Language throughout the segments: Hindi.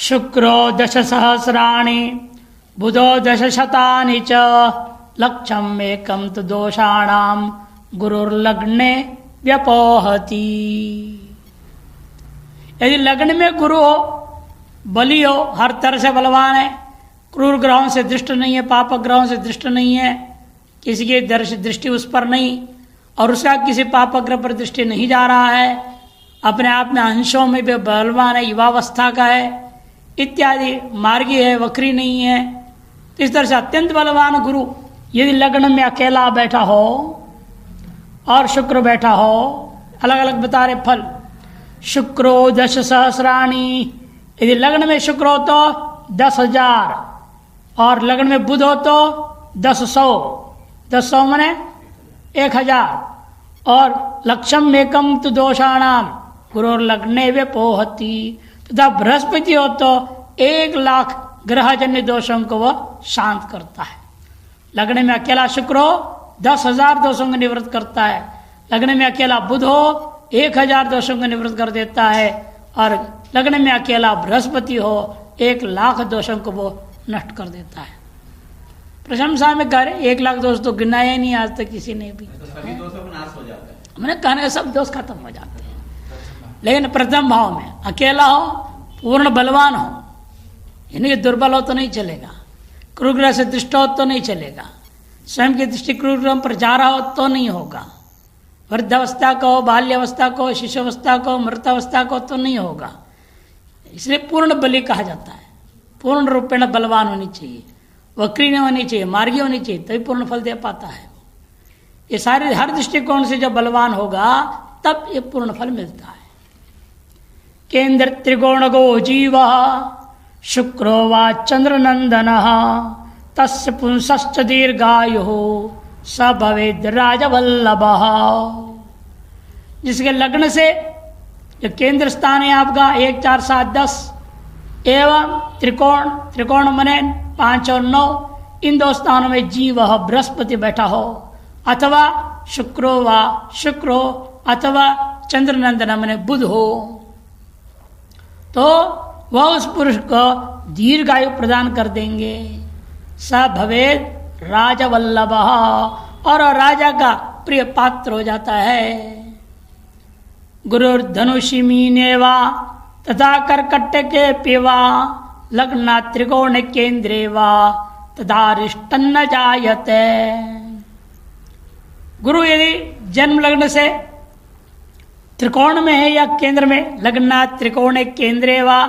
शुक्रो दशसहस्राणि बुधो दशशतानि च लक्षम् एकं तु दोषाणां गुरुर्लग्ने व्यपोहति। यदि लग्न में गुरु हो, बली हो, हर तरह से बलवान है, क्रूर ग्रहों से दृष्ट नहीं है, पाप ग्रहों से दृष्ट नहीं है, किसी की दृष्टि उस पर नहीं, और उसका किसी पाप ग्रह पर दृष्टि नहीं जा रहा है, अपने आप में अंशों में भी बलवान है, युवावस्था का है इत्यादि, मार्गी है, वक्री नहीं है, तो इस तरह से अत्यंत बलवान गुरु यदि लग्न में अकेला बैठा हो और शुक्र बैठा हो, अलग अलग बता रहे फल। शुक्रो 10,000 यदि लग्न में शुक्र हो तो 10,000 और लग्न में बुध हो तो 10,100 मने 1,000 और लक्षम एकम तु दोषाणाम गुरु लग्ने वे पोहती तथा बृहस्पति हो तो 1,00,000 ग्रहजन्य दोषों को वह शांत करता है। लग्न में अकेला शुक्र हो 10,000 दोषों को निवृत्त करता है, लग्न में अकेला बुध हो 1,000 दोषों को निवृत्त कर देता है, और लग्न में अकेला बृहस्पति हो 1,00,000 दोषों को वो नष्ट कर देता है। प्रशंसा में कर 1,00,000 दोष तो गिनाया नहीं आज तक किसी ने भी, मैंने कहने सब दोष खत्म हो जाते हैं। लेकिन प्रथम भाव में अकेला हो, पूर्ण बलवान हो, यानी कि दुर्बल हो तो नहीं चलेगा, क्रूरग्रह से दृष्ट हो तो नहीं चलेगा, स्वयं की दृष्टि क्रूरग्रह पर जा रहा हो तो नहीं होगा, वृद्धावस्था को, बाल्यावस्था को, शिशुअवस्था को, मृतावस्था को तो नहीं होगा। इसलिए पूर्ण बलि कहा जाता है, पूर्ण रूपेण बलवान होनी चाहिए, वक्री नहीं होनी चाहिए, मार्गी होनी चाहिए, तभी पूर्ण फल दे पाता है। ये सारे हर दृष्टिकोण से जब बलवान होगा तब ये पूर्ण फल मिलता है। केंद्र त्रिकोण गो जीव शुक्रो वा चंद्रनंदन तस्य पुंसश्च दीर्घायु स भवेद राजवल्लभ। जिसके लग्न से जो केंद्र स्थान है आपका 1, 4, 7, 10 एवं त्रिकोण मने 5 और 9, इन 2 स्थानों में जीव बृहस्पति बैठा हो, अथवा शुक्रो अथवा चंद्रनंदन मने बुध हो, तो वह उस पुरुष को दीर्घायु प्रदान कर देंगे। स भवेद राजवल्लभ, और राजा का प्रिय पात्र हो जाता है। गुरुर्धनुषि मीनेवा तथा कर्कट के पेवा लग्ना त्रिकोण केंद्रे वा तदारिष्टन्न जायते। गुरु यदि जन्म लग्न से त्रिकोण में है या केंद्र में, लग्ना त्रिकोण केंद्रे वा,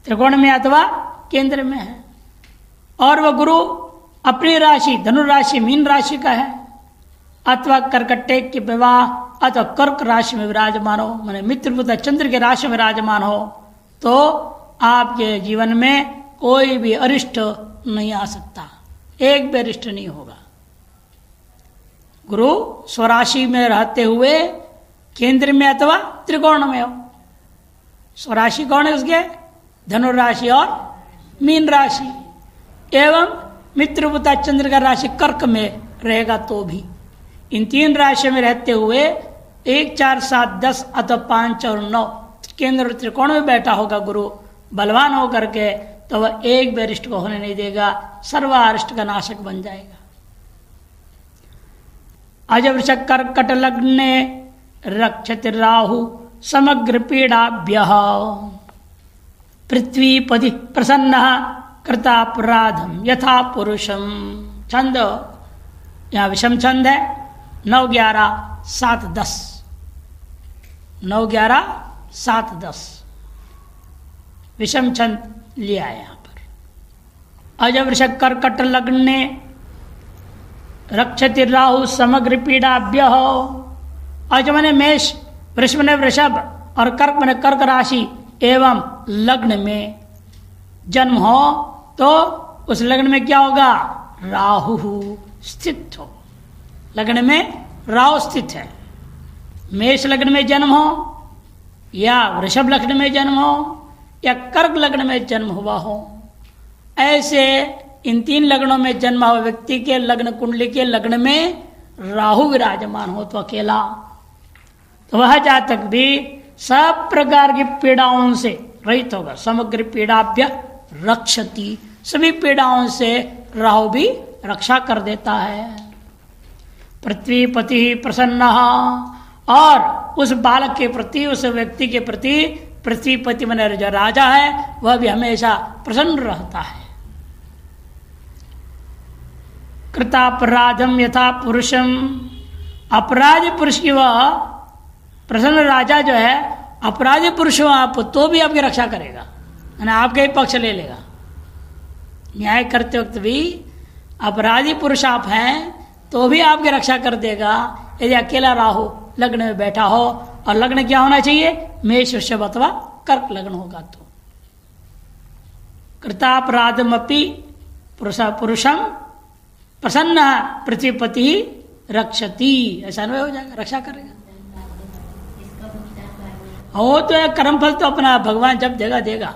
त्रिकोण में अथवा केंद्र में है, और वह गुरु अपनी राशि धनु राशि मीन राशि का है, अथवा कर्कटे के विवाह अथवा कर्क राशि में विराजमान हो, मैंने मित्रबुद्ध चंद्र के राशि में विराजमान हो, तो आपके जीवन में कोई भी अरिष्ट नहीं आ सकता, एक भी अरिष्ट नहीं होगा। गुरु स्वराशि में रहते हुए केंद्र में अथवा त्रिकोण में हो। स्वराशि कौन है उसके? धनु राशि और मीन राशि, एवं मित्रबुद्ध चंद्र का राशि कर्क में रहेगा तो भी, इन 3 राशियों में रहते हुए 1, 4, 7, 10 अथवा 5 और 9 केंद्र त्रिकोण में बैठा होगा गुरु बलवान होकर के, तो वह एक भी अरिष्ट को होने नहीं देगा, सर्वारिष्ट का नाशक बन जाएगा। अजवृष कर्कट लग्ने रक्षति राहु समग्र पीड़ाभ्यः पृथ्वीपति प्रसन्न कृतापराधम यथा पुरुषम। छंद यहाँ विषम छंद है, 9, 11, 7, 10, 9, 11, 7, 10 विषम छंद लिया है यहाँ पर। अजवृष कर्कट लग्ने रक्षति राहु समग्र पीड़ाभ्यः। अज मने मेष, वृष मने वृषभ और कर्क मने कर्क राशि एवं लग्न में जन्म हो, तो उस लग्न में क्या होगा? राहु स्थित हो, लग्न में राहु स्थित है। मेष लग्न में जन्म हो या वृषभ लग्न में जन्म हो या कर्क लग्न में जन्म हुआ हो, ऐसे इन 3 लग्नों में जन्म हुआ व्यक्ति के लग्न कुंडली के लग्न में राहु विराजमान हो तो अकेला, तो वह जातक भी सब प्रकार की पीड़ाओं से रहित होगा। समग्र पीड़ाभ्य रक्षति, सभी पीड़ाओं से राहु भी रक्षा कर देता है। पृथ्वीपति प्रसन्न, और उस बालक के प्रति, उस व्यक्ति के प्रति पृथ्वीपति माने जो राजा है वह भी हमेशा प्रसन्न रहता है। कृतापराधम यथा पुरुषम, अपराधी पुरुष की वह प्रसन्न राजा जो है अपराधी पुरुष हो आप तो भी आपकी रक्षा करेगा, यानी आपके ही पक्ष ले लेगा। न्याय करते वक्त भी अपराधी पुरुष आप हैं तो भी आपकी रक्षा कर देगा। यदि अकेला राहु लग्न में बैठा हो, और लग्न क्या होना चाहिए, मेष वृषभ अथवा कर्क लग्न होगा तो। कृतापराधमपि पुरुषम प्रसन्न पृथ्वीपति रक्षति, ऐसा नहीं हो जाएगा, रक्षा करेगा। हो तो कर्मफल तो अपना भगवान जब देगा देगा,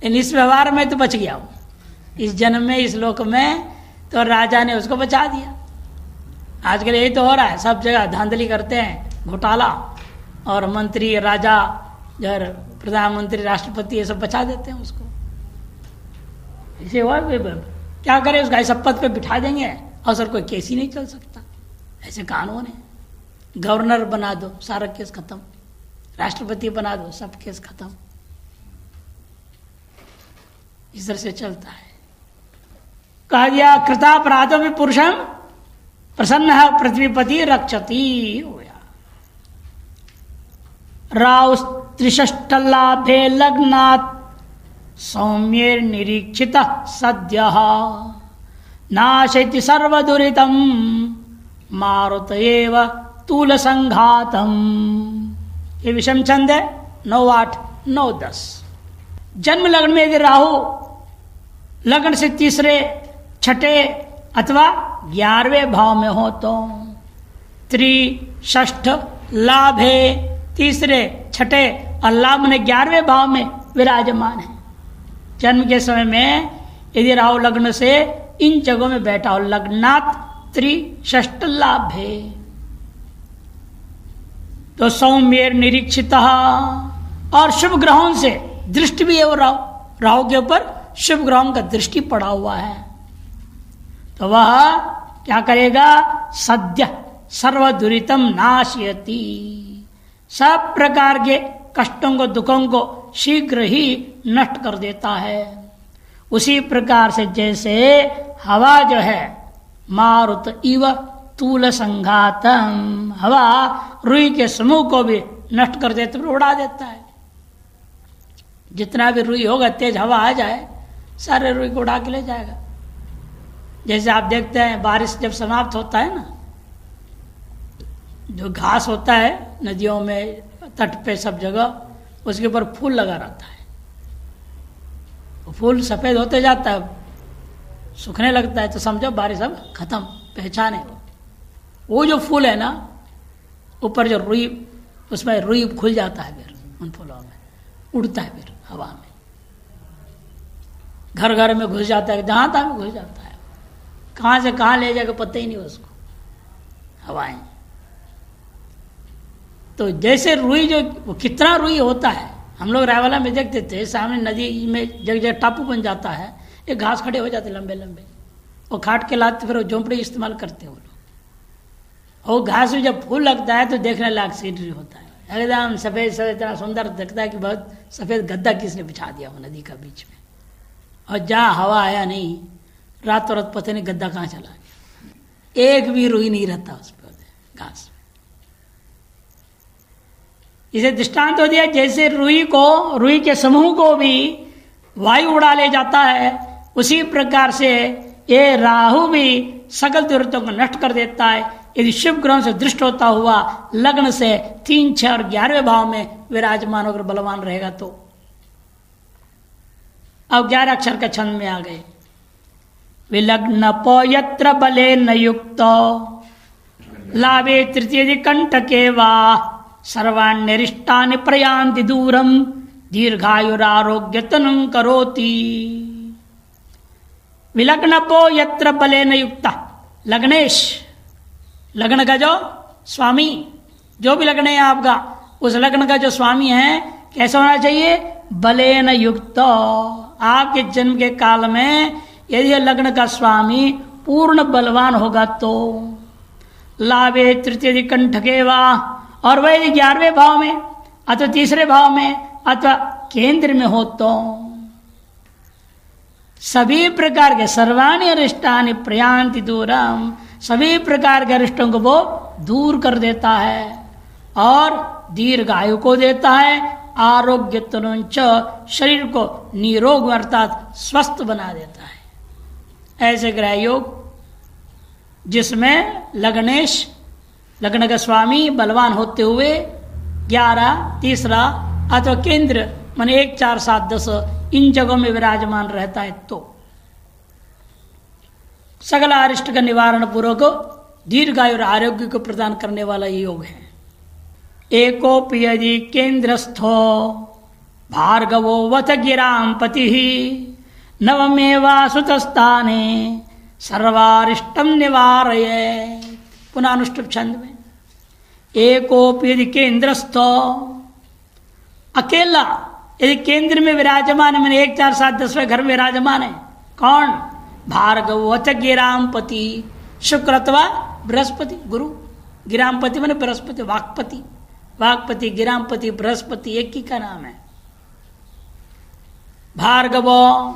इन इस व्यवहार में तो बच गया हूं, इस जन्म में इस लोक में तो राजा ने उसको बचा दिया। आजकल यही तो हो रहा है, सब जगह धांधली करते हैं, घोटाला, और मंत्री राजा जो प्रधानमंत्री राष्ट्रपति ये सब बचा देते हैं उसको। इसे हुआ क्या करें, उसका ऐसा पद पे बिठा देंगे और सर कोई केस ही नहीं चल सकता, ऐसे कानून है। गवर्नर बना दो सारा केस खत्म, राष्ट्रपति बना दो सब केस खत्म, इस तरह से चलता है। कह दिया कृतापराधो में पुरुषम प्रसन्न है पृथ्वीपति रक्षति हो गया। राव त्रिषष्टलाभे लग्नात् सौम्ये निरीक्षित सद्य नाशयति सर्वदुरितम मारुत एव तूल संघातम। ये विषम छंद है 9, 8, 9, 10। जन्म लग्न में यदि राहु लग्न से तीसरे, छठे अथवा 11वें भाव में हो तो त्रिषष्ठ लाभ है, तीसरे, छठे और लाभ में 11वें भाव में विराजमान है। जन्म के समय में यदि राहु लग्न से इन जगहों में बैठा हो, लग्नात् त्रिषष्ठ लाभ है तो सौम्य निरीक्षित, और शुभ ग्रहों से दृष्टि भी है वो राहु के ऊपर शुभ ग्रहों का दृष्टि पड़ा हुआ है, तो वह क्या करेगा, सद्य सर्वदुरितम नाशयति, सब प्रकार के कष्टों को, दुखों को शीघ्र ही नष्ट कर देता है। उसी प्रकार से जैसे हवा जो है मारुत इव तूल संघातम, हवा रुई के समूह को भी नष्ट कर देते, उड़ा देता है। जितना भी रुई होगा, तेज हवा आ जाए सारे रुई को उड़ा के ले जाएगा। जैसे आप देखते हैं बारिश जब समाप्त होता है ना, जो घास होता है नदियों में, तट पे सब जगह, उसके ऊपर फूल लगा रहता है, फूल सफेद होते जाता है, सूखने लगता है तो समझो बारिश अब खत्म, पहचाने वो जो फूल है ना, ऊपर जो रुई, उसमें रुई खुल जाता है, फिर उन फूलों में उड़ता है, फिर हवा में घर घर में घुस जाता है, जहां तक घुस जाता है, कहां से कहां ले जाएगा पता ही नहीं उसको, हवाएं। तो जैसे रुई जो, वो कितना रुई होता है, हम लोग रायवाला में देखते थे, सामने नदी में जगह जगह टापू बन जाता है, एक घास खड़े हो जाते लंबे लंबे, और काट के लाते, फिर वो झोंपड़ी इस्तेमाल करते हैं वो लोग। और घास में जब फूल लगता है तो देखने लायक सीनरी होता है, एकदम सफेद सफेद, इतना सुंदर दिखता है कि बहुत सफेद गद्दा किसने बिछा दिया वो नदी का बीच में। और जहाँ हवा आया नहीं, रातों रात पता नहीं गद्दा कहाँ चला गया, एक भी रुई नहीं रहता उस पर घास में। इसे दृष्टांत हो दिया, जैसे रुई के समूह को भी वायु उड़ा ले जाता है, उसी प्रकार से ये राहु भी सकल दुरितों को नष्ट कर देता है। यदि शुभ ग्रहों से दृष्ट होता हुआ लग्न से 3, 6 और 11वें भाव में विराजमान होकर बलवान रहेगा तो। अब 11 अक्षर के छंद में आ गए। विलग्न पो यत्र बले न युक्तो लाभे तृतीय कंटके वा सर्वान्यरिष्टानि प्रयान्ति दूरम दीर्घायुरारोग्य तनुं करोति। विलग्न पो यत्र बले न युक्ता, लग्नेश, लग्न का जो स्वामी, जो भी लग्न है आपका, उस लग्न का जो स्वामी है कैसा होना चाहिए, बलेन युक्त, आपके जन्म के काल में यदि लग्न का स्वामी पूर्ण बलवान होगा तो लाभे तृतीय कंठके वा, और वह यदि 11वें भाव में अथवा तीसरे भाव में अथवा केंद्र में हो तो सभी प्रकार के सर्वाणि अरिष्टानि प्रयान्ति दूरम, सभी प्रकार के अरिष्टों को वो दूर कर देता है और दीर्घायु को देता है, आरोग्य तनुंच, शरीर को निरोग अर्थात स्वस्थ बना देता है। ऐसे ग्रह योग जिसमें लग्नेश लग्न का स्वामी बलवान होते हुए 11 तीसरा अथवा केंद्र माने 1 4 7 10 इन जगहों में विराजमान रहता है तो सकल अरिष्ट का निवारण पूर्वक दीर्घायु और आरोग्य को प्रदान करने वाला ये योग है। एकोपि यदि केंद्रस्थो भार्गवो वत गिराम पति नवमेवा सुतस्थाने सर्वारिष्टम निवारये। पुनः अनुष्टुप छंद में एकोपि यदि केंद्रस्थो, अकेला यदि केंद्र में विराजमान है, मैंने 1 4 7 10वें घर में विराजमान है, कौन? भार्गवत गिरामपति, शुक्र अथवा बृहस्पति गुरु। गिरामपति मैंने बृहस्पति, वाक्पति, वाक्पति गिरामपति बृहस्पति एक ही का नाम है। भार्गव,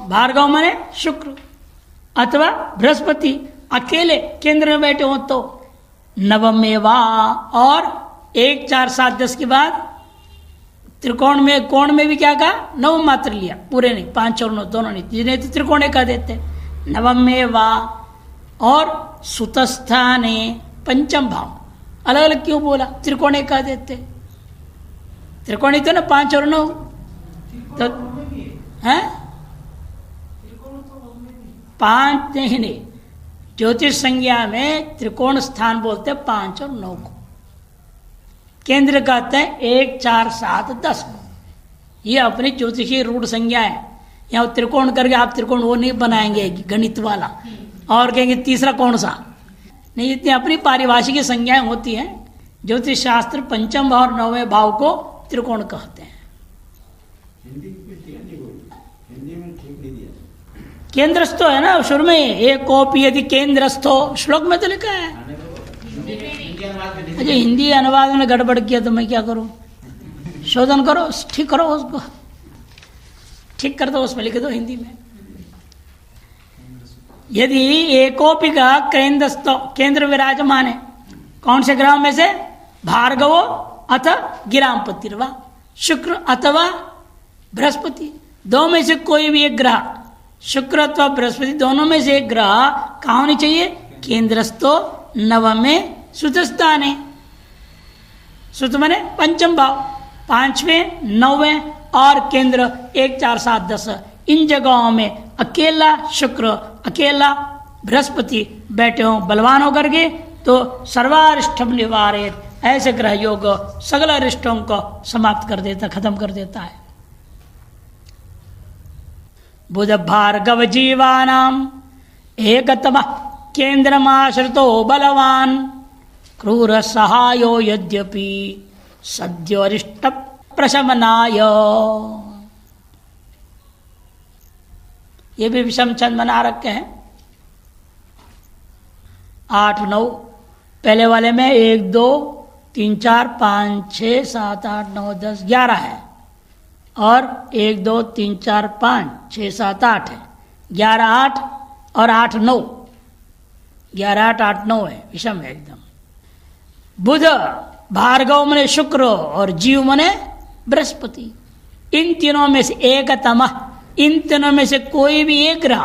भार्गव माने शुक्र अथवा बृहस्पति अकेले केंद्र में बैठे हो तो नवमेवा, और 1 4 7 10 के बाद त्रिकोण में कोण में भी क्या कहा? नव मात्र लिया, पूरे नहीं, 5 और 9 दोनों नहीं, जिन्हें तो त्रिकोण कह देते। नवमेवा और सुतस्थाने पंचम भाव, अलग अलग क्यों बोला? त्रिकोणे कह देते, त्रिकोणी तो ना 5 और 9 तो है 5 नहीं, ज्योतिष संज्ञा में त्रिकोण स्थान बोलते 5 और 9 को, केंद्र कहते हैं 1 4 7 10 को। ये अपनी ज्योतिषीय रूढ़ संज्ञा है। यहाँ त्रिकोण करके आप त्रिकोण वो नहीं बनाएंगे गणित वाला और कहेंगे तीसरा कौन सा, नहीं, इतनी अपनी पारिभाषिक संज्ञाएं होती हैं। ज्योतिष शास्त्र पंचम भाव और 9वें भाव को त्रिकोण कहते हैं। केंद्रस्थो है ना शुरू में, एकोपि यदि केंद्रस्थो श्लोक में तो लिखा है। अच्छा, हिंदी अनुवाद में गड़बड़ किया तो मैं क्या करूं? शोधन करो, ठीक करो, उसको ठीक कर दो, उसमें लिख दो हिंदी में। यदि एकोपि का केंद्रस्थो, केंद्र विराजमान है, कौन से ग्रह में से? भार्गवो अथवा गिरामपति, शुक्र अथवा बृहस्पति, दो में से कोई भी एक ग्रह, शुक्र अथवा बृहस्पति दोनों में से एक ग्रह कहाँ होनी चाहिए? केंद्रस्थो नवमे सुतस्थाने, सुत माने पंचम भाव, 5वें 9वें और केंद्र 1 4 7 10 इन जगहों में अकेला शुक्र अकेला बृहस्पति बैठे हो बलवान होकर के तो सर्वारिष्टम निवारित, ऐसे ग्रह योग सगल अरिष्टों को समाप्त कर देता, खत्म कर देता है। बुध भार्गव जीवानाम एकतम केंद्रमाश्रितो बलवान क्रूर सहायो यद्यपि सद्यो अरिष्ट प्रशमनाय। ये भी विषम छंद बना रखे हैं। 8 9 पहले वाले में 1 2 3 4 5 6 7 8 9 10 11 है और 1 2 3 4 5 6 7 8 है, 11 8 और 8 9, 11 8 8 9 है, विषम है एकदम। बुध भार्गव मने शुक्र और जीव मने बृहस्पति, इन तीनों में से एकतम, इन तीनों में से कोई भी एक ग्रह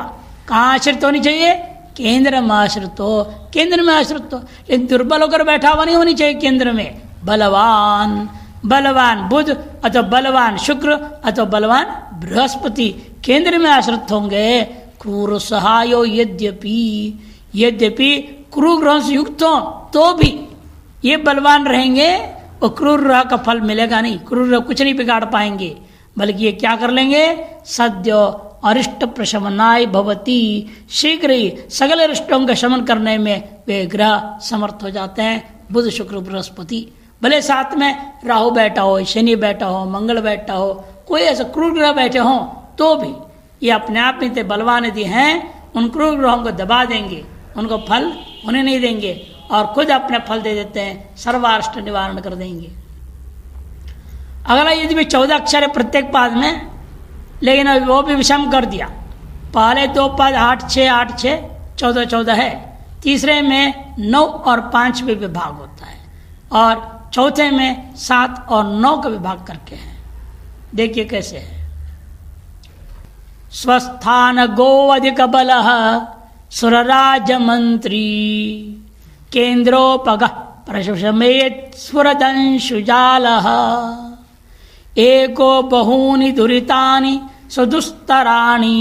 कहाँ आश्रित होनी चाहिए? केंद्र में आश्रित हो, केंद्र में आश्रित हो, लेकिन दुर्बल होकर बैठा हुआ नहीं होनी चाहिए केंद्र में, बलवान, बलवान बुध अथवा बलवान शुक्र अथवा बलवान बृहस्पति केंद्र में आश्रित होंगे। क्रूर सहायो यद्यपि, यद्यपि क्रूर ग्रहों से युक्त हो तो भी ये बलवान रहेंगे और क्रूर ग्रह का फल मिलेगा नहीं, क्रूर ग्रह कुछ नहीं बिगाड़ पाएंगे, बल्कि ये क्या कर लेंगे? सद्य अरिष्ट प्रशमनाय भवती, शीघ्र ही सगल अरिष्टों का शमन करने में वे ग्रह समर्थ हो जाते हैं। बुध शुक्र बृहस्पति, भले साथ में राहु बैठा हो, शनि बैठा हो, मंगल बैठा हो, कोई ऐसा क्रूर ग्रह बैठे हों तो भी ये अपने आप में इतने बलवान यदि हैं, उन क्रूर ग्रहों को दबा देंगे, उनको फल उन्हें नहीं देंगे और खुद अपने फल दे देते हैं, सर्वाष्ट निवारण कर देंगे। अगला यदि भी 14 अक्षर है प्रत्येक पाद में, लेकिन अभी वो भी विषम कर दिया। पहले 2 पाद 8 6 8 6 14 14 है, तीसरे में 9 और 5 में विभाग होता है और चौथे में 7 और 9 का विभाग करके है। देखिए कैसे है। स्वस्थान गो अधिक बल सुरराज मंत्री केन्द्रोपग प्रशमेत स्फुरदंशुजाल एको बहूनि दुरितानि सुदुस्तराणि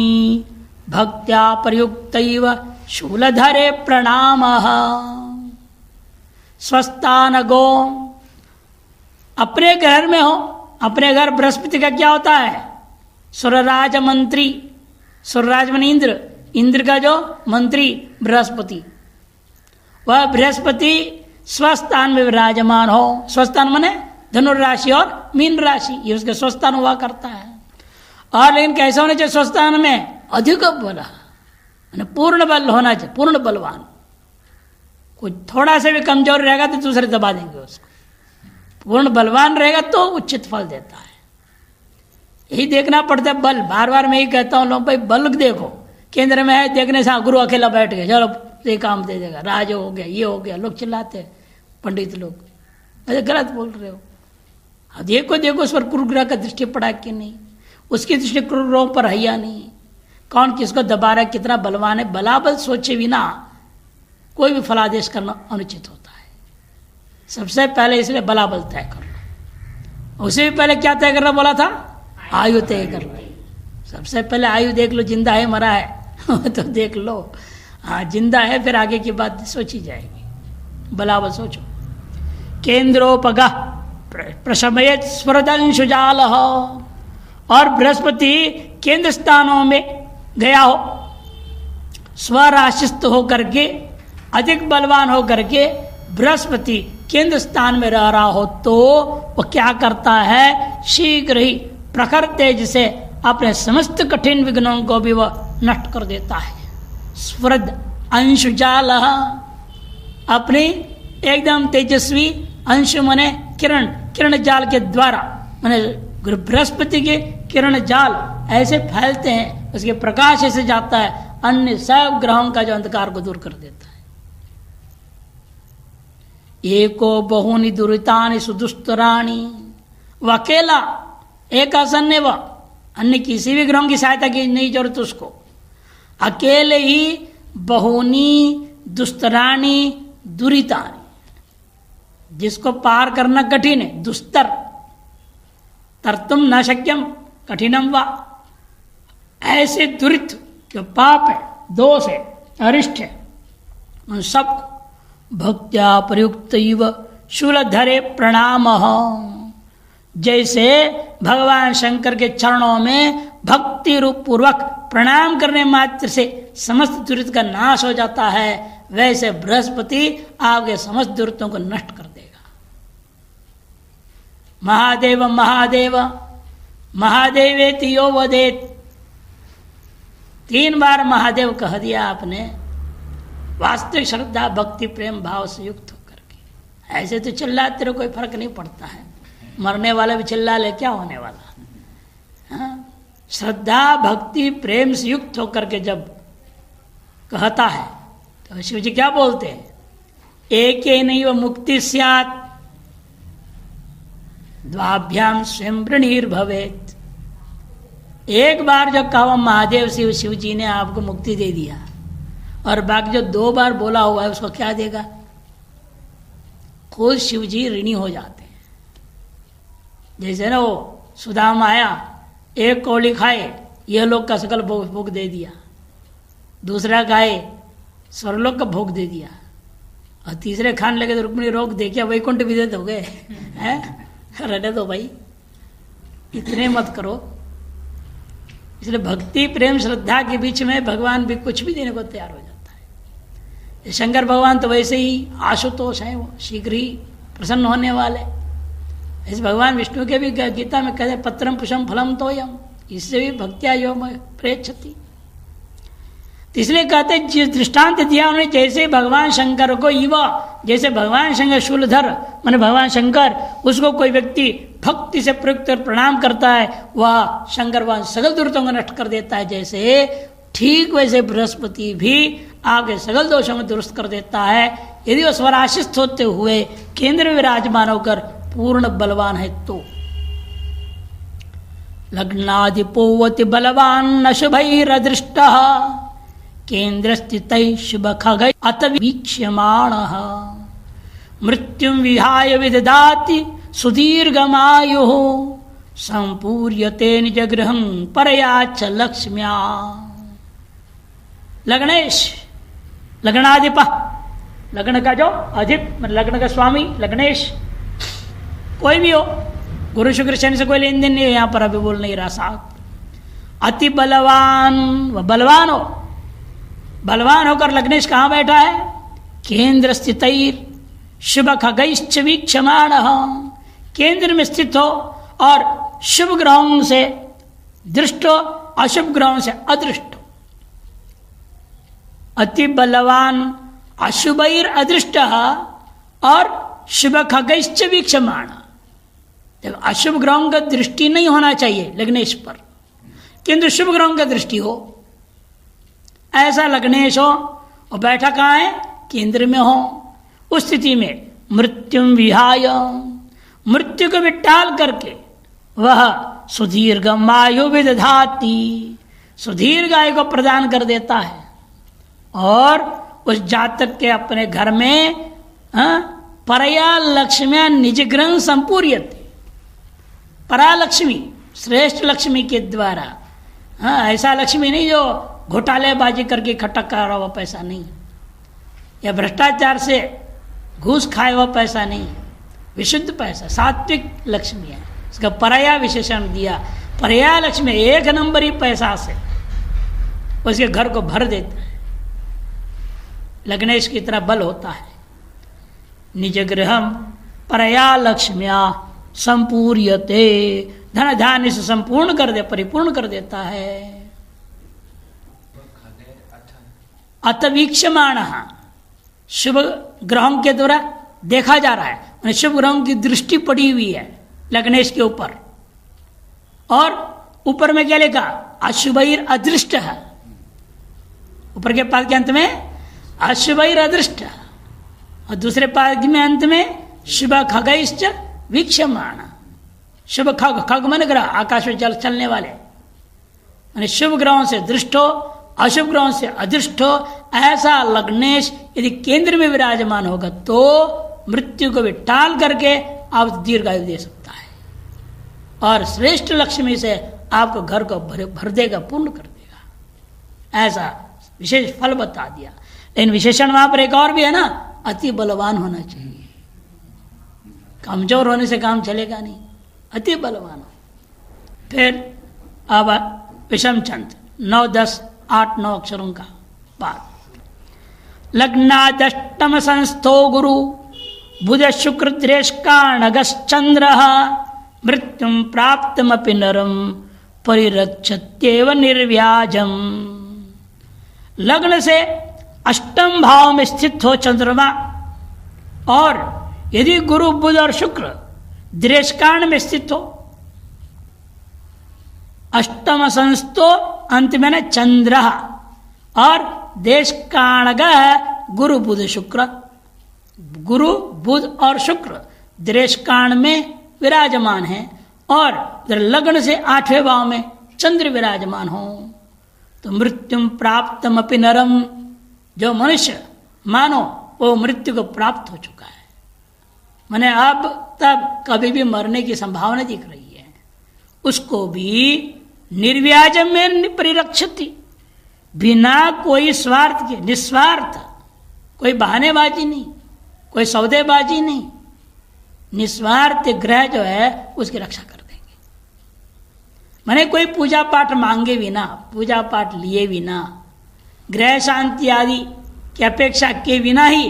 भक्त्या प्रयुक्तैव शूलधरे प्रणामः। स्वस्थान गो, अपने घर में हो, अपने घर बृहस्पति का क्या होता है? सुरराज मंत्री, सुरराज मन इंद्र, इंद्र का जो मंत्री बृहस्पति, वह बृहस्पति स्वस्थान में विराजमान हो। स्वस्थान माने धनुर्राशि और मीन राशि, ये उसके स्वस्थान हुआ करता है। और लेकिन कैसे होना चाहिए स्वस्थान में? अधिक बल, पूर्ण बल होना चाहिए, पूर्ण बलवान। कोई थोड़ा सा भी कमजोर रहेगा तो दूसरे दबा देंगे उसको। पूर्ण बलवान रहेगा तो उचित फल देता है। यही देखना पड़ता है बल। बार बार मैं ही कहता हूँ लोग, भाई बल देखो, केंद्र में है, देखने से गुरु अकेला बैठ गए, चलो ये काम दे देगा, राज हो गया, ये हो गया, लोग चिल्लाते हैं पंडित लोग, अरे गलत बोल रहे हो। अब देखो देखो उस पर क्रूर ग्रह का दृष्टि पड़ा कि नहीं, उसकी दृष्टि क्रूर ग्रहों पर है या नहीं, कौन किसको दबा रहा है, कितना बलवान है। बलाबल सोचे बिना कोई भी फलादेश करना अनुचित होता है। सबसे पहले इसलिए बलाबल तय कर लो। उससे भी पहले क्या तय करना बोला था? आयु तय कर लो। सबसे पहले आयु देख लो, जिंदा है मरा है तो देख लो। हाँ जिंदा है, फिर आगे की बात सोची जाएगी। बलाबल सोचो। केंद्रोपग प्रशमयत स्फुरदंशुजाल, और बृहस्पति केंद्र स्थानों में गया हो, स्वराशिस्थ होकर के, अधिक बलवान होकर के बृहस्पति केंद्र स्थान में रह रहा हो तो वो क्या करता है? शीघ्र ही प्रखर तेज से अपने समस्त कठिन विघ्नों को भी वह नष्ट कर देता है। स्फुरद अंशुजाल, अपनी एकदम तेजस्वी अंश मने किरण, किरण जाल के द्वारा, माने बृहस्पति के किरण जाल ऐसे फैलते हैं, उसके प्रकाश ऐसे जाता है, अन्य सब ग्रहों का जो अंधकार को दूर कर देता है। एको बहुनी दुरितानि सुदुस्तराणि, वह अकेला एक आसन, वह अन्य किसी भी ग्रहों की सहायता की नहीं जरूरत उसको, अकेले ही बहुनी दुस्तराणि दुरितानि, जिसको पार करना कठिन है, दुस्तर, तरतुम न शक्यम कठिनम वा, ऐसे दुरित जो पाप है, दोष है, अरिष्ट है, उन सबको भक्त्या प्रयुक्त शूलधरे प्रणाम। जैसे भगवान शंकर के चरणों में भक्ति रूप पूर्वक प्रणाम करने मात्र से समस्त दुरित का नाश हो जाता है, वैसे बृहस्पति आपके समस्त दुरितों को नष्ट कर देगा। महादेव महादेव महादेवेति यो वदेत, 3 बार महादेव कह दिया आपने, वास्तविक श्रद्धा भक्ति प्रेम भाव से युक्त होकर के। ऐसे तो चिल्लाते रहो, कोई फर्क नहीं पड़ता है, मरने वाला भी चिल्ला ले, क्या होने वाला। हाँ? श्रद्धा भक्ति प्रेम से युक्त होकर के जब कहता है तो शिव जी क्या बोलते हैं? एक ही नहीं वो मुक्ति स्यात् द्वाभ्याम स्वयं वृणीर्भवेत्। एक बार जो कहा महादेव शिव जी ने आपको मुक्ति दे दिया, और बाकी जो 2 बार बोला हुआ है उसको क्या देगा? खुद शिव जी ऋणी हो जाते हैं। जैसे ना वो सुदामा आया, एक कौड़ी खाए, यह लोग का सकल भोग दे दिया, दूसरा खाए स्वर्लोक का भोग दे दिया, और तीसरे खाने लगे तो रुक्मिणी रोक दे, क्या वैकुंठ भी दे दोगे? हैं? रहने दो भाई, इतने मत करो। इसलिए भक्ति प्रेम श्रद्धा के बीच में भगवान भी कुछ भी देने को तैयार हो जाता है। शंकर भगवान तो वैसे ही आशुतोष हैं, वो शीघ्र ही प्रसन्न होने वाले, इस भगवान विष्णु के भी गीता में कहते पत्रम पुष्पम फलम तोयम, इससे भी भक्त्या यो प्रेक्षति। तो इसलिए कहते जिस दृष्टांत दिया उन्होंने, जैसे भगवान शंकर को युवा, जैसे भगवान शंकर शूलधर माने भगवान शंकर, उसको कोई व्यक्ति भक्ति से प्रयुक्त कर प्रणाम करता है, वह शंकर भगवान सकल दुर्गतों को नष्ट कर देता है। जैसे ठीक वैसे बृहस्पति भी आपके सकल दोषों में दुरुस्त कर देता है, यदि वह स्वराशिस्त होते हुए केंद्र में विराजमान होकर पूर्ण बलवान है तो। लग्नाधिपोवति बलवान न शुभैरदृष्ट केंद्र स्थित शुभ खग अत वीक्ष्यमाण मृत्युं विहाय विदधाति सुदीर्घमायु संपूर्यते निज गृहं परया च लक्ष्म्या। लग्नेश, लग्नाधिप, लग्न का जो अधिप, लग्न का स्वामी लग्नेश, कोई भी हो, गुरु शुक्र शनि से कोई लेन देन नहीं है, यहां पर अभी बोल नहीं रहा साहब। अति बलवान, वह बलवान हो, बलवान होकर लग्नेश कहां बैठा है? केंद्र स्थित शुभ खगैश्च वीक्षमाण, केंद्र में स्थित हो और शुभ ग्रहों से दृष्ट हो, अशुभ ग्रहों से अदृष्ट हो। अति बलवान अशुभैर अदृष्ट और शुभ खगैश्च वीक्षमाण। जब अशुभ ग्रहों का दृष्टि नहीं होना चाहिए लग्नेश पर, किंतु शुभ ग्रहों का दृष्टि हो, ऐसा लग्नेश हो और बैठा कहाँ है? केंद्र में हो। उस स्थिति में मृत्युं विहाय, मृत्यु को भी टाल करके वह सुदीर्घ आयु विदधाति, सुदीर्घ आयु को प्रदान कर देता है। और उस जातक के अपने घर में परया लक्ष्म्या निज ग्रह संपूर्यते, परा लक्ष्मी, श्रेष्ठ लक्ष्मी के द्वारा, ऐसा लक्ष्मी नहीं जो घोटालेबाजी करके इकट्ठा करा हुआ पैसा नहीं, या भ्रष्टाचार से घूस खाए हुआ पैसा नहीं, विशुद्ध पैसा, सात्विक लक्ष्मी है। इसका परया विशेषण दिया। परया लक्ष्मी एक नंबरी पैसा से उसके घर को भर देता है। लग्नेश की तरह बल होता है। निज गृहम परया लक्ष्म्या संपूर्यते, धन धान्य से संपूर्ण कर दे, परिपूर्ण कर देता है। अत वीक्षमाण, शुभ ग्रहों के द्वारा देखा जा रहा है, शुभ ग्रहों की दृष्टि पड़ी हुई है लग्नेश के ऊपर। और ऊपर में क्या लिखा? अशुभैर अदृष्ट है। ऊपर के पाद के अंत में अशुभैर अदृष्ट, और दूसरे पाद में अंत में शुभ खगैश्च वीक्षमाण। शुभ खग, खग मन ग्रह, आकाश में जल चलने वाले, माने शुभ ग्रहों से दृष्ट हो, अशुभ ग्रहों से अदृष्ट हो। ऐसा लग्नेश यदि केंद्र में विराजमान होगा तो मृत्यु को भी टाल करके आप दीर्घायु दे सकता है, और श्रेष्ठ लक्ष्मी से आपको घर को भर देगा, पूर्ण कर देगा। ऐसा विशेष फल बता दिया। लेकिन विशेषण वहां पर एक और भी है ना, अति बलवान होना चाहिए। कमजोर होने से काम चलेगा नहीं, अति बलवान हो। फिर अब विषम चंद्र 9, 10, 8, 9 अक्षरों का पाठ। लग्नादष्टम संस्थो गुरु बुध शुक्र द्रेष्काणगश्चंद्र मृत्युं प्राप्तमपि नरम परिरक्षत्येव निर्व्याजम। लग्न से अष्टम भाव में स्थित हो चंद्रमा, और यदि गुरु बुध और शुक्र द्रेष्काण में स्थित हो, अष्टम संस्थो अंत में न चंद्र, और देशकाणग गुरु बुध शुक्र। गुरु बुध और शुक्र द्रेष्काण में विराजमान है, और लग्न से 8वें भाव में चंद्र विराजमान हो, तो मृत्युम प्राप्तम अपि नरम, जो मनुष्य मानो वो मृत्यु को प्राप्त हो चुका है, माने अब तब कभी भी मरने की संभावना दिख रही है, उसको भी निर्व्याज में परिरक्षति, बिना कोई स्वार्थ के, निस्वार्थ, कोई बहानेबाजी नहीं, कोई सौदेबाजी नहीं, निस्वार्थ ग्रह जो है उसकी रक्षा कर देंगे। माने कोई पूजा पाठ मांगे बिना, पूजा पाठ लिए बिना, ग्रह शांति आदि की अपेक्षा के बिना ही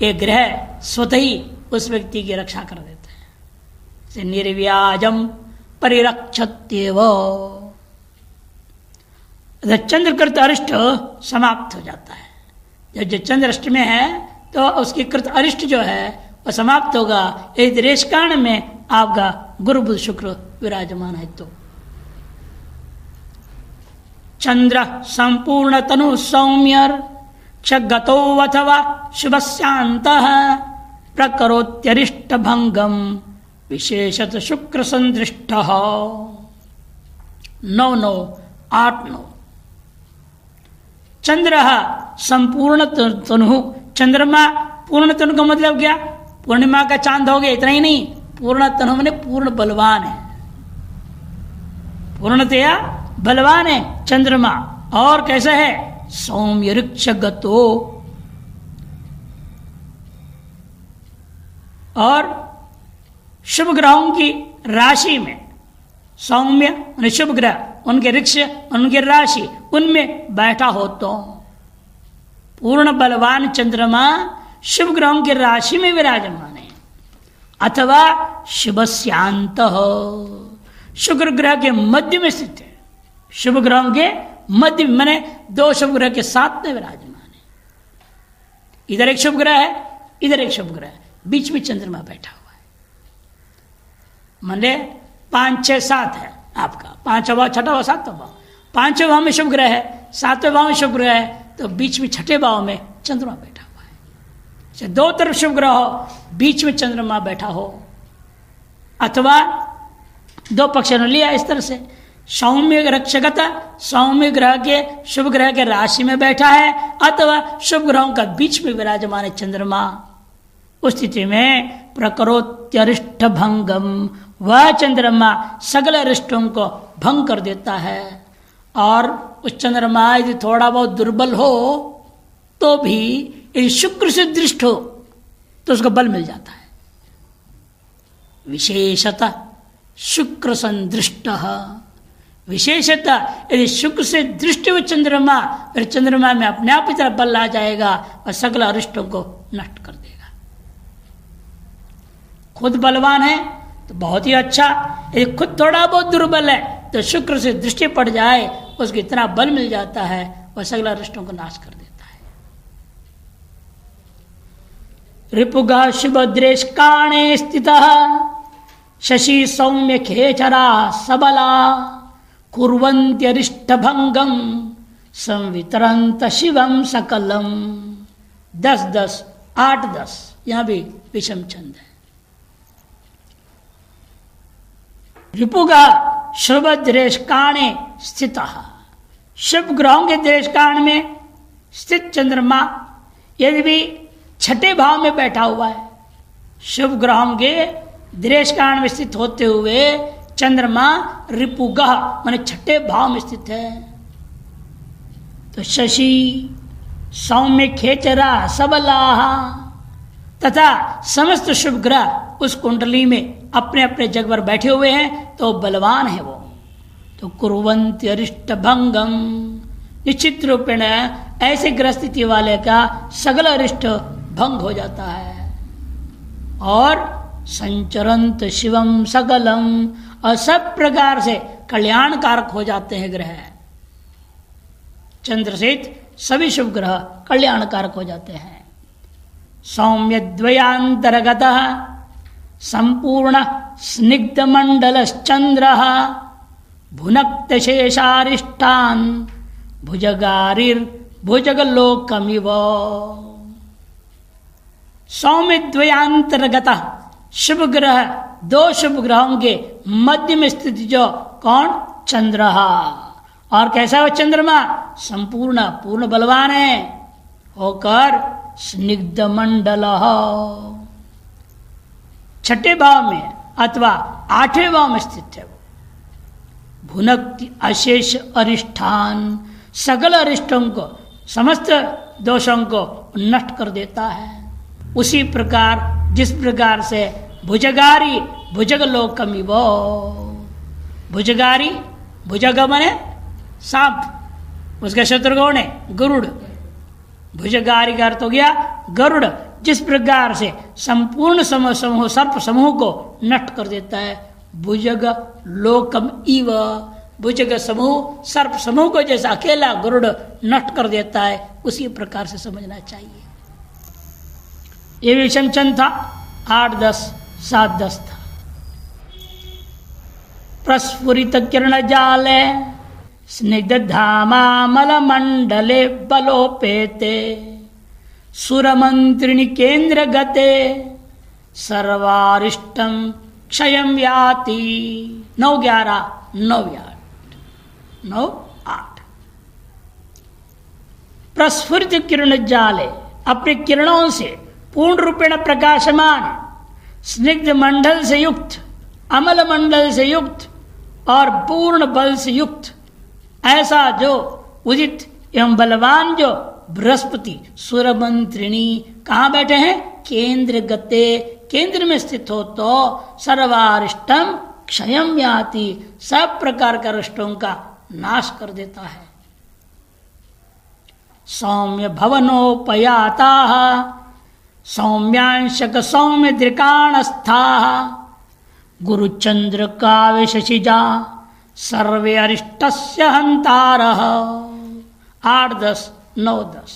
ये ग्रह स्वतः ही उस व्यक्ति की रक्षा कर देता है। से निर्व्याजम परिरक्षत्येव। चंद्र कृत अरिष्ट समाप्त हो जाता है। जब चंद्र अष्ट में है तो उसकी कृत अरिष्ट जो है वह समाप्त होगा। इस देश कारण में आपका गुरु बुध शुक्र विराजमान है। तो चंद्र संपूर्ण तनु सौम्यर क्षगतो अथवा शुभस्यांतः प्रकरोत्यरिष्ट भंगम विशेषत शुक्र संदृष्ट। 9-9-8-9। चंद्र संपूर्ण तनु, चंद्रमा पूर्ण तनु का मतलब क्या? पूर्णिमा का चांद हो गया, इतना ही नहीं, पूर्ण तनु मैंने पूर्ण बलवान है, पूर्णतया बलवान है चंद्रमा। और कैसा है? सौम्य ऋक्ष गतो, और शुभ ग्रहों की राशि में सौम्य शुभ ग्रह उनके ऋक्ष उनकी राशि उनमें बैठा हो तो पूर्ण बलवान चंद्रमा शुभ ग्रहों की राशि में विराजमान है। अथवा शुभस्यांत हो, शुक्र ग्रह के मध्य में स्थित है। शुभ ग्रहों के मध्य माने 2 शुभ ग्रह के साथ में विराजमान है। इधर एक शुभ ग्रह है, इधर एक शुभ ग्रह है, बीच में चंद्रमा बैठा हुआ है। माने 5, 6, 7 है आपका, 5वां भाव, 6वां भाव, 7वां भाव। 5वें भाव में शुभ ग्रह है, 7वें भाव में शुभ ग्रह है, तो बीच में 6ठे भाव में चंद्रमा बैठा हुआ है। 2 तरफ शुभ ग्रह हो, बीच में चंद्रमा बैठा हो। अथवा 2 पक्ष ने लिया इस तरह से, सौम्य रक्षगत, सौम्य ग्रह के शुभ ग्रह के राशि में बैठा है, अथवा शुभ ग्रहों का बीच में विराजमान है चंद्रमा। उस स्थिति में प्रकरोत्यरिष्ट भंगम, वह चंद्रमा सगल अरिष्टों को भंग कर देता है। और उस चंद्रमा यदि थोड़ा बहुत दुर्बल हो तो भी यदि शुक्र से दृष्ट हो तो उसको बल मिल जाता है। विशेषतः शुक्र संदृष्ट, विशेषतः यदि शुक्र से दृष्टि हुए चंद्रमा, फिर चंद्रमा में अपने आप इतना बल आ जाएगा और सकल अरिष्टों को नष्ट कर देगा। खुद बलवान है तो बहुत ही अच्छा, यदि खुद थोड़ा बहुत दुर्बल है तो शुक्र से दृष्टि पड़ जाए, उसको इतना बल मिल जाता है वह सकल अरिष्टों को नाश कर देता है। रिपुगा शुभद्रेश काणे स्थितः शशि सौम्य खेचरा सबला कुर्वन्त्यरिष्ट भंगम संवितरंत शिवम सकलम। 10-10, 8-10, यहां भी विषम छंद है। रिपुगा शुभ देश काणे स्थित, शुभ ग्रहों के देश काण में स्थित चंद्रमा यदि भी 6ठे भाव में बैठा हुआ है, शुभ ग्रहों के देश काण में स्थित होते हुए चंद्रमा रिपुगह माने 6ठे भाव में स्थित है, तो शशि सौम्य खेचरा सबला तथा समस्त शुभ ग्रह उस कुंडली में अपने अपने जगह पर बैठे हुए हैं तो बलवान है वो। तो कुर्वन्ति अरिष्ट भंगम, निश्चित रूपेण ऐसे ग्रह स्थिति वाले का सगल अरिष्ट भंग हो जाता है। और संचरंत शिवम सकलम, और सब प्रकार से कल्याणकारक हो जाते हैं ग्रह। चंद्र सहित सभी शुभ ग्रह कल्याणकारक हो जाते हैं। सौम्य द्वयांतर्गत संपूर्ण स्निग्ध मंडल चंद्र भुनक्त शेषारिष्टान भुजगारिर भुजगलोकमिव। सौम्य द्वयांतर्गत शुभ ग्रह, 2 शुभ ग्रहों के मध्य में स्थित जो कौन? चंद्र। और कैसा हो चंद्रमा? संपूर्ण पूर्ण बलवान है होकर स्निग्ध मंडल 6ठे भाव में अथवा 8वें भाव में स्थित है। भुनक्ति अशेष अरिष्ठान, सकल अरिष्टों को समस्त दोषों को नष्ट कर देता है। उसी प्रकार जिस प्रकार से भुजगारी भुजग लोकमिव, भुजगारी भुजग माने सांप, उसका शत्रु कौन है? गरुड़। भुजगारी का अर्थ हो गया गरुड़। जिस प्रकार से संपूर्ण समूह सर्प समूह को नष्ट कर देता है, भुजग लोकम इव, भुजग समूह सर्प समूह को जैसा अकेला गरुड़ नष्ट कर देता है, उसी प्रकार से समझना चाहिए। ये विषम चंद था, 8, 10, 7, 10 था। प्रस्फुरित किरण जाले स्निग्ध धामामल मंडले बलोपेते सुरमंत्रिणी केंद्र गते सर्वारिष्टम क्षयम याति। 9, 11, 9, 9, 8। प्रस्फुरित किरण जाले, अपने किरणों से पूर्ण रूपेण प्रकाशमान, स्निग्ध मंडल से युक्त, अमल मंडल से युक्त और पूर्ण बल से युक्त ऐसा जो उदित एवं बलवान जो बृहस्पति सुरमंत्रिणी कहाँ बैठे हैं? केंद्र गते, केंद्र में स्थित हो तो सर्वारिष्टम क्षयम याति, सब प्रकार का अरिष्टों का नाश कर देता है। सौम्य भवनोपयाता सौम्यांशक सौम्य दृकाणस्था गुरुचंद्र काव्य शशिजा सर्वे अरिष्टस्य हंतारः। 8, 10, 9, 10।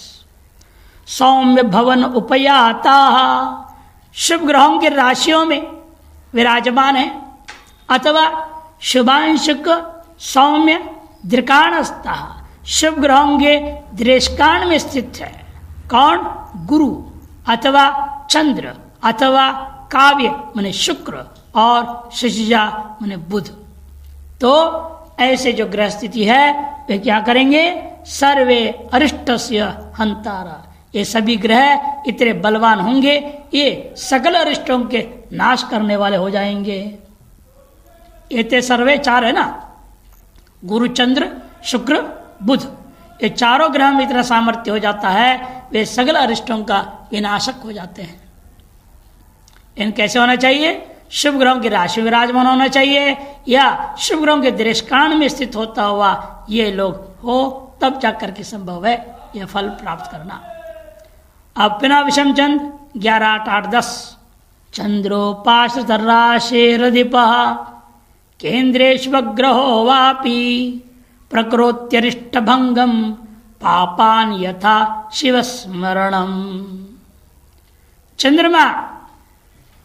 सौम्य भवन उपयाता, शुभ ग्रहों के राशियों में विराजमान है, अथवा शुभांशुक सौम्य दृकाणस्था, शुभ ग्रहों के दृष्काण में स्थित है। कौन? गुरु अथवा चंद्र अथवा काव्य माने शुक्र और शशिजा माने बुध। तो ऐसे जो ग्रह स्थिति है वे क्या करेंगे? सर्वे अरिष्टस्य हंतारा, ये सभी ग्रह इतने बलवान होंगे, ये सकल अरिष्टों के नाश करने वाले हो जाएंगे। ये ते सर्वे 4 है ना, गुरु चंद्र शुक्र बुध, ये चारों ग्रह में इतना सामर्थ्य हो जाता है, वे सकल अरिष्टों का विनाशक हो जाते हैं। इन कैसे होना चाहिए? शुभ ग्रहों की राशि विराजमान होना चाहिए, या शुभ ग्रहों के दृष्काण में स्थित होता हुआ ये लोग हो, तब जाकर के संभव है यह फल प्राप्त करना। अब पिना विषम चंद 11, 8, 10। चंद्रोपाश्रित राशिरधिप केन्द्रेष्वग्रहो वापि प्रकृत्यरिष्ट भंगम पापान यथा शिव स्मरणम। चंद्रमा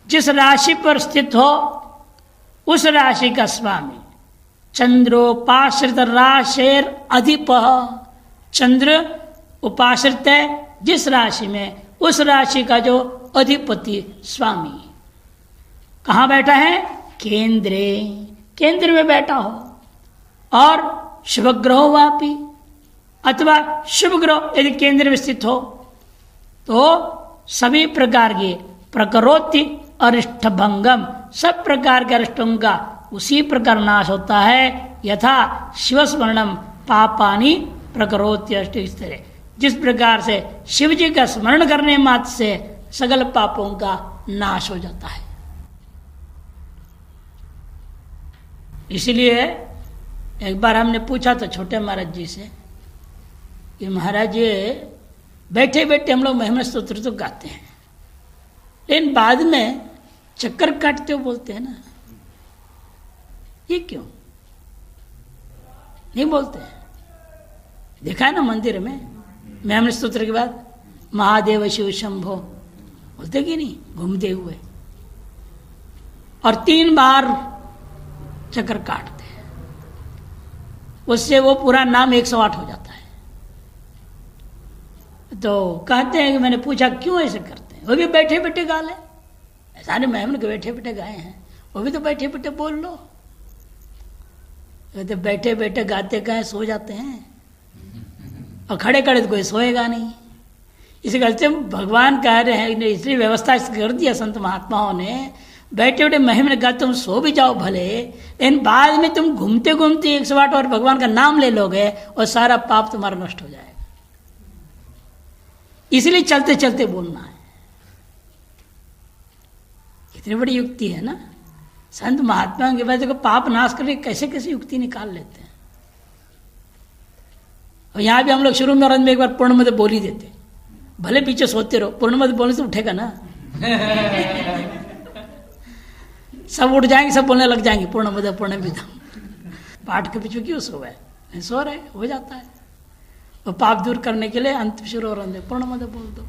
जिस राशि पर स्थित हो उस राशि का स्वामी, चंद्रोपाश्रित राशिर अधिप, चंद्र उपाश्रित है जिस राशि में, उस राशि का जो अधिपति स्वामी कहाँ बैठा है? केंद्रे, केंद्र में बैठा हो, और शुभ ग्रहो वापी, अथवा शुभ ग्रह यदि केंद्र में स्थित हो तो सभी प्रकार के प्रकरोति अरिष्ट भंगम, सब प्रकार के अरिष्टों का उसी प्रकार नाश होता है, यथा शिव स्मरणम पापानि प्रकरोति अरिष्ट, जिस प्रकार से शिव जी का स्मरण करने मात्र से सगल पापों का नाश हो जाता है। इसलिए एक बार हमने पूछा था छोटे महाराज जी से कि महाराज जी बैठे बैठे हम लोग महिमा स्तोत्र तो गाते हैं, लेकिन बाद में चक्कर काटते हो बोलते हैं ना, ये क्यों नहीं बोलते हैं? देखा है ना मंदिर में महिमा स्तोत्र के बाद महादेव शिव शंभो बोलते कि नहीं, घूमते हुए, और 3 बार चक्कर काटते हैं, उससे वो पूरा नाम 108 हो जाता है। तो कहते हैं कि मैंने पूछा क्यों ऐसे करते हैं? वो भी बैठे बैठे गा ले, सारे मेहमान के बैठे बैठे गाए हैं, वो भी तो बैठे बैठे बोल लो। कहते बैठे बैठे गाते कहें सो जाते हैं, और खड़े खड़े तो कोई सोएगा नहीं। इसी करते भगवान कह रहे हैं, इसलिए व्यवस्था कर दिया संत महात्माओं ने, बैठे बैठे महिमा गा तुम सो भी जाओ भले, लेकिन बाद में तुम घूमते घूमते 108 और भगवान का नाम ले लोगे और सारा पाप तुम्हारा नष्ट हो जाएगा। इसलिए चलते चलते बोलना है। इतनी बड़ी युक्ति है ना, संत महात्माओं के बाद देखो पाप नाश करके कैसे कैसे युक्ति निकाल लेते हैं। और यहां भी हम लोग शुरू में और अंत में एक बार पूर्ण में बोल ही देते, भले पीछे सोते रहो, पूर्णमद बोलने से उठेगा ना। सब उठ जाएंगे, सब बोलने लग जाएंगे पूर्णमद पूर्णमिदम। पाठ के पीछे क्यों सोए? नहीं सो रहे, हो जाता है। और पाप दूर करने के लिए अंत शुरू और पूर्णमद बोल दो।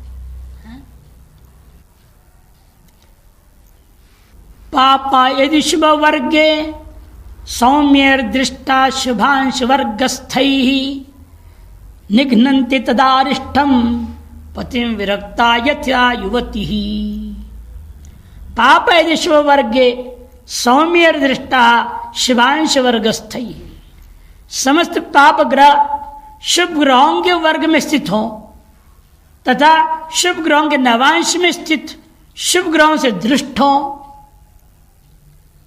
पापा यदि शुभ वर्गे सौम्यर दृष्टा शुभांश वर्गस्थैः निघ्नन्ति तदारिष्टम पतिं विरक्ता यथा युवती। पाप यदि शुभ वर्गे सौम्यर दृष्टा शुभांश वर्गस्थैः, समस्त पाप ग्रह शुभ ग्रहों के वर्ग में स्थित हों तथा शुभ ग्रहों के नवांश में स्थित शुभ ग्रहों से दृष्ट हों।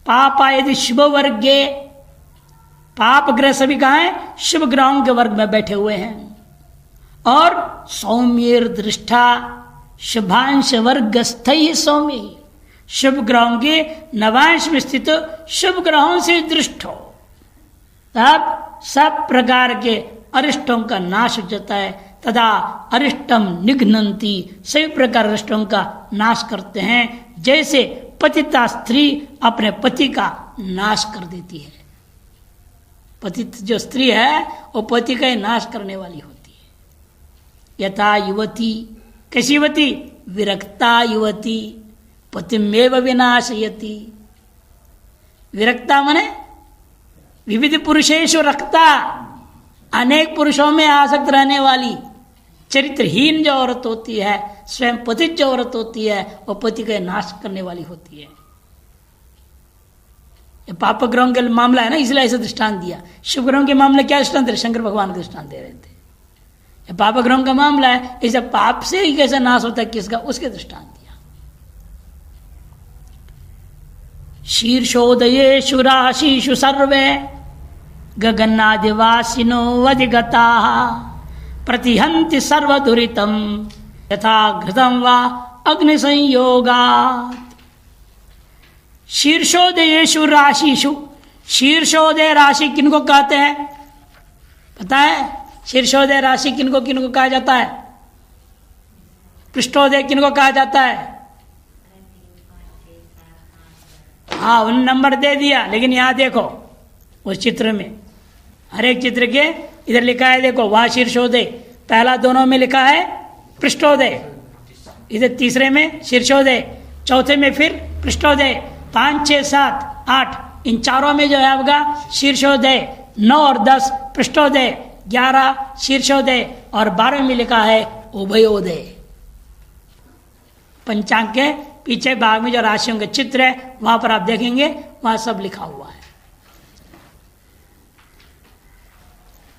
पापा यदि शुभ वर्गे, पाप ग्रह सभी कहाँ हैं? शुभ ग्रहों के वर्ग में बैठे हुए हैं। और सौम्यर दृष्टा शुभांश वर्गस्थैः सौम्य, शुभ ग्रहों के नवांश में स्थित शुभ ग्रहों से दृष्ट हो, तब सब प्रकार के अरिष्टों का नाश हो जाता है। तथा अरिष्टम निघ्नन्ति, सभी प्रकार अरिष्टों का नाश करते हैं। जैसे पतिता स्त्री अपने पति का नाश कर देती है। पतित जो स्त्री है वो पति का ही नाश करने वाली होती है। यथा युवती, कैसी युवती? विरक्ता युवती पतिमेव विनाशयति। विरक्ता माने विविध पुरुषेषु रक्ता, अनेक पुरुषों में आसक्त रहने वाली चरित्रहीन जो औरत होती है, स्वयं पतित जो औरत होती है, वो पति का नाश करने वाली होती है। ये पाप ग्रहों का मामला है ना, इसलिए ऐसे दृष्टांत दिया। शुभ ग्रहों के मामले क्या दृष्टांत है? शंकर भगवान के दृष्टांत दे रहे थे। ये पाप ग्रहों का मामला है, इसे पाप से ही कैसे नाश होता है किसका, उसके दृष्टांत दिया। शीर्षोदयेषु राशिषु सर्वे गगनादिवासिनो अधिगताः प्रतिहन्ति सर्वदुरितं यथा घृतं वा अग्नि संयोगात्। शीर्षोदयेषु राशिषु, शीर्षोदय राशि किनको कहते हैं पता है? शीर्षोदय राशि किनको किनको कहा जाता है? पृष्ठोदय किनको कहा जाता है? हाँ, उन नंबर दे दिया, लेकिन यहां देखो उस चित्र में, हर एक चित्र के इधर लिखा है, देखो वहां शीर्षोदय, पहला दोनों में लिखा है पृष्ठोदय, इधर तीसरे में शीर्षोदय, चौथे में फिर पृष्ठोदय, 5, 6, 7, 8 इन चारों में जो है आपका शीर्षोदय, 9 और 10 पृष्ठोदय, 11 शीर्षोदय और 12 में लिखा है उभयोदय। पंचांग के पीछे भाग में जो राशियों के चित्र है वहां पर आप देखेंगे, वहां सब लिखा हुआ है।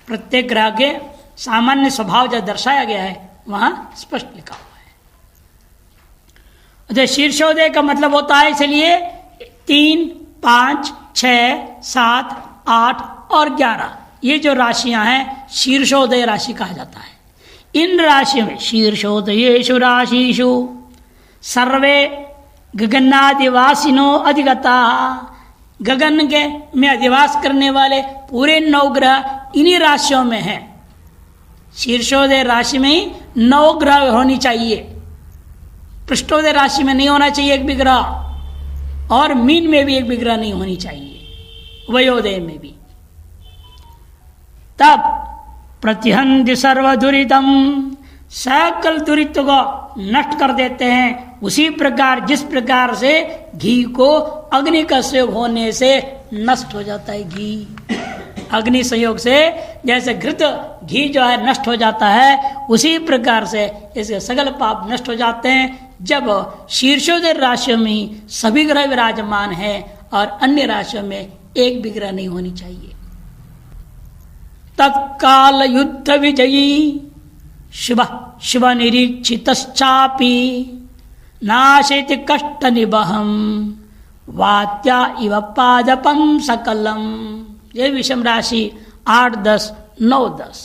प्रत्येक ग्रह के सामान्य स्वभाव जो दर्शाया गया है वहां स्पष्ट लिखा हुआ है। शीर्षोदय का मतलब होता है, इसलिए 3, 5, 6, 7, 8 और 11 ये जो राशियां हैं शीर्षोदय राशि कहा जाता है। इन राशियों में शीर्षोदयेषु राशिषु सर्वे गगनादिवासिनो अधिगता, गगन के में अधिवास करने वाले पूरे 9 ग्रह इन्हीं राशियों में हैं। शीर्षोदय राशि में ही 9 ग्रह होनी चाहिए, पृष्ठोदय राशि में नहीं होना चाहिए एक भी ग्रह, और मीन में भी एक भी ग्रह नहीं होनी चाहिए, वयोदय में भी। तब प्रतिहन्ति सर्वदुरितम, सकल दुरित को नष्ट कर देते हैं। उसी प्रकार जिस प्रकार से घी को अग्नि का संयोग होने से नष्ट हो जाता है, घी अग्नि संयोग से जैसे घृत घी जो है नष्ट हो जाता है, उसी प्रकार से इसके सगल पाप नष्ट हो जाते हैं जब शीर्षोदय राशियों में सभी ग्रह विराजमान है और अन्य राशियों में एक भी ग्रह नहीं होनी चाहिए। तत्काल युद्ध विजयी शुभ शुभ निरीक्षितश्चापि नाशेति कष्ट निबहम वात्या इव पादपम सकलम। ये विषम राशि 8, 10, 9, 10।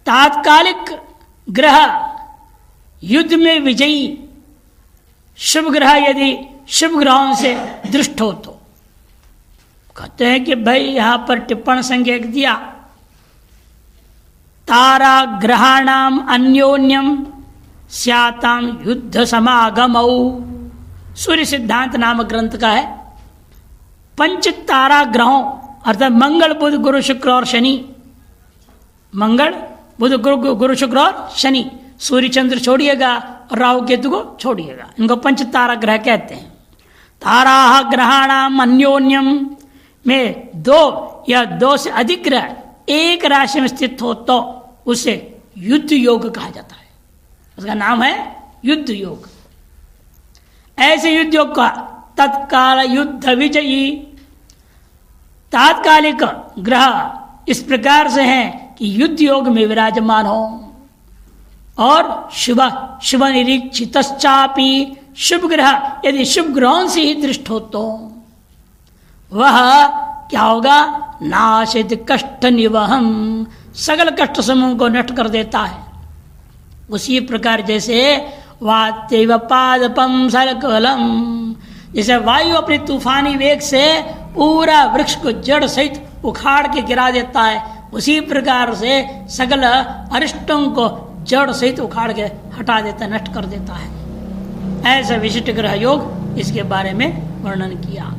तात्कालिक ग्रह युद्ध में विजयी शुभ ग्रह यदि शुभ ग्रहों से दृष्ट हो तो कहते हैं कि भाई यहां पर टिप्पण संख्या दिया, तारा ग्रहाणाम अन्योन्यम स्याताम युद्ध समागमौ। सूर्य सिद्धांत नामक ग्रंथ का है। पंच तारा ग्रहों अर्थात मंगल बुध गुरु शुक्र और शनि, मंगल बुध गुरु शुक्र और शनि, सूर्य चंद्र छोड़िएगा और राहु केतु को छोड़िएगा, इनको पंच तारा ग्रह कहते हैं। तारा ग्रहाणाम अन्योन्यम में दो या दो से अधिक ग्रह एक राशि में स्थित हो तो उसे युद्ध योग कहा जाता है। उसका नाम है युद्ध योग। ऐसे युद्ध योग का तत्काल युद्ध विजयी तात्कालिक ग्रह इस प्रकार से हैं कि युद्ध योग में विराजमान हो और शुभ शुभ निरीक्षितश्चापि शुभ ग्रह यदि शुभ ग्रहों से ही दृष्ट हो तो वह क्या होगा, नाशित कष्ट निवहम, सकल कष्ट समूह को नष्ट कर देता है। उसी प्रकार जैसे वात्यव पादपम सरकलम, जैसे वायु अपनी तूफानी वेग से पूरा वृक्ष को जड़ सहित उखाड़ के गिरा देता है, उसी प्रकार से सकल अरिष्टों को जड़ सहित उखाड़ के हटा देता, नष्ट कर देता है। ऐसा विशिष्ट ग्रह योग इसके बारे में वर्णन किया।